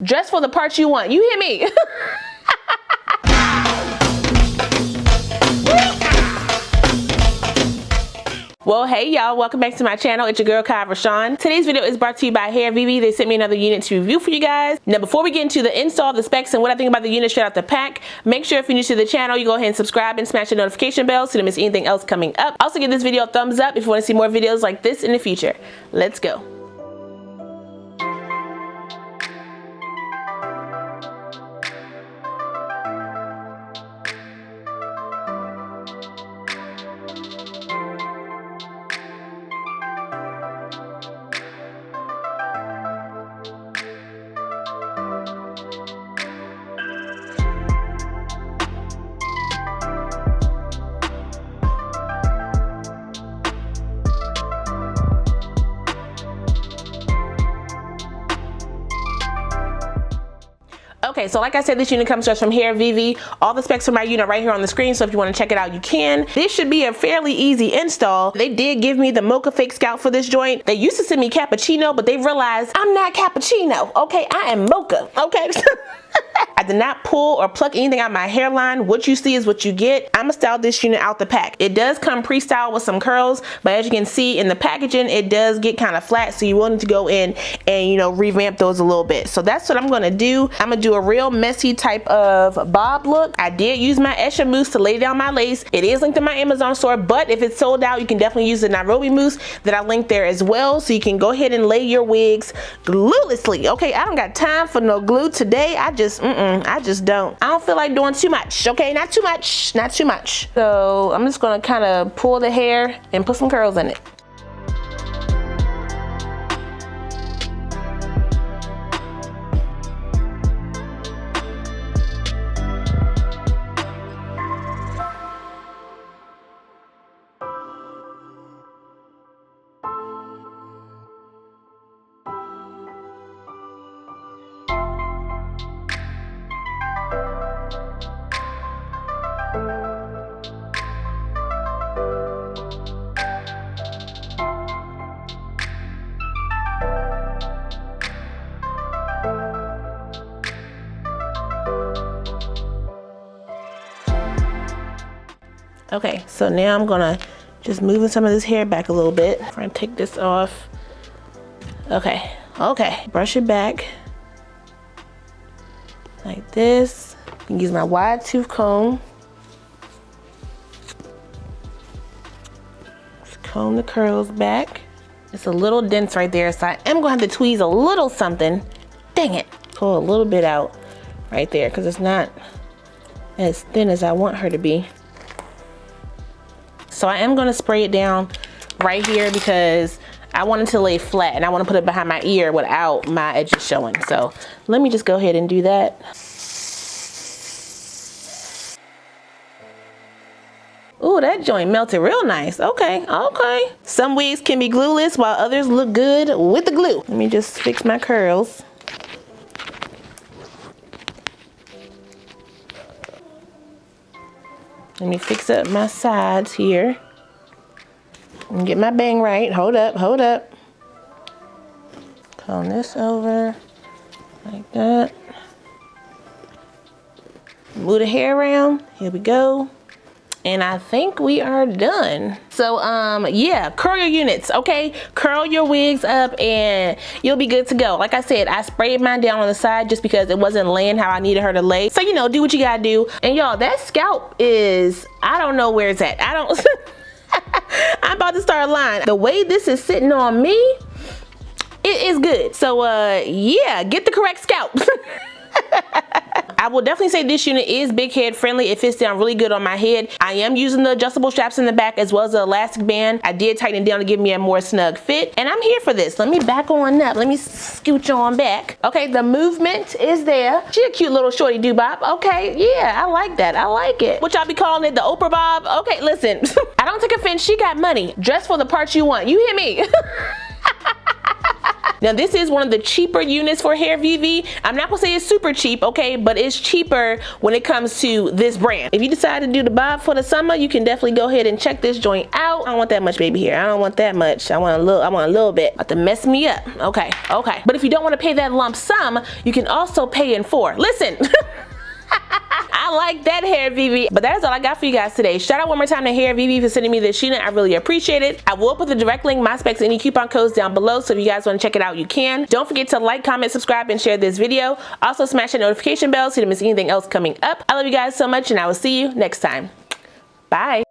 Dress for the parts you want. You hear me? Well, hey y'all, welcome back to my channel. It's your girl Kie RaShon. Today's video is brought to you by Hairvivi. They sent me another unit to review for you guys. Now, before we get into the install, the specs, and what I think about the unit straight out the pack, make sure if you're new to the channel, you go ahead and subscribe and smash the notification bell so you don't miss anything else coming up. Also, give this video a thumbs up if you want to see more videos like this in the future. Let's go. Okay, so like I said, this unit comes to us from Hairvivi. All the specs for my unit right here on the screen, so if you want to check it out, you can. This should be a fairly easy install. They did give me the Mocha fake scalp for this joint. They used to send me cappuccino, but they realized I'm not cappuccino, okay? I am Mocha, okay? I did not pull or pluck anything out of my hairline. What you see is what you get. I'm gonna style this unit out the pack. It does come pre-styled with some curls, but as you can see in the packaging, it does get kind of flat, so you will need to go in and, you know, revamp those a little bit. So that's what I'm gonna do. I'm gonna do a real messy type of bob look. I did use my Mousse to lay down my lace. It is linked in my Amazon store, but if it's sold out, you can definitely use the Nairobi mousse that I linked there as well, so you can go ahead and lay your wigs gluelessly. Okay, I don't got time for no glue today. I just don't. I don't feel like doing too much, okay? Not too much, not too much. So I'm just gonna kind of pull the hair and put some curls in it. Okay, so now I'm gonna just moving some of this hair back a little bit. I'm gonna take this off. Okay, brush it back like this. I can use my wide tooth comb. Just comb the curls back. It's a little dense right there, so I am gonna have to tweeze a little something. Dang it, pull a little bit out right there because it's not as thin as I want her to be. So I am gonna spray it down right here because I want it to lay flat and I want to put it behind my ear without my edges showing. So let me just go ahead and do that. Ooh, that joint melted real nice. Okay. Some wigs can be glueless while others look good with the glue. Let me just fix my curls. Let me fix up my sides here and get my bang right. Hold up. Comb this over like that. Move the hair around. Here we go. And I think we are done. So yeah, curl your units, okay? Curl your wigs up and you'll be good to go. Like I said, I sprayed mine down on the side just because it wasn't laying how I needed her to lay. So, you know, do what you gotta do. And y'all, that scalp is, I don't know where it's at. I don't, I'm about to start lying. The way this is sitting on me, it is good. So yeah, get the correct scalp. I will definitely say this unit is big head friendly. It fits down really good on my head. I am using the adjustable straps in the back as well as the elastic band. I did tighten it down to give me a more snug fit, and I'm here for this. Let me back on up. Let me scooch on back. Okay, the movement is there. She a cute little shorty doo-bop. Okay, yeah, I like that. I like it. What y'all be calling it, the Oprah bob? Okay, listen, I don't take offense. She got money. Dress for the parts you want. You hear me? Now this is one of the cheaper units for Hairvivi. I'm not gonna say it's super cheap, okay, but it's cheaper when it comes to this brand. If you decide to do the bob for the summer, you can definitely go ahead and check this joint out. I don't want that much baby hair. I don't want that much. I want a little bit. About to mess me up. Okay, okay. But if you don't want to pay that lump sum, you can also pay in 4. Listen. I like that, Hairvivi. But that is all I got for you guys today. Shout out one more time to Hairvivi for sending me this unit. I really appreciate it. I will put the direct link, my specs, any coupon codes down below, so if you guys want to check it out, you can. Don't forget to like, comment, subscribe, and share this video. Also smash that notification bell so you don't miss anything else coming up. I love you guys so much, and I will see you next time. Bye.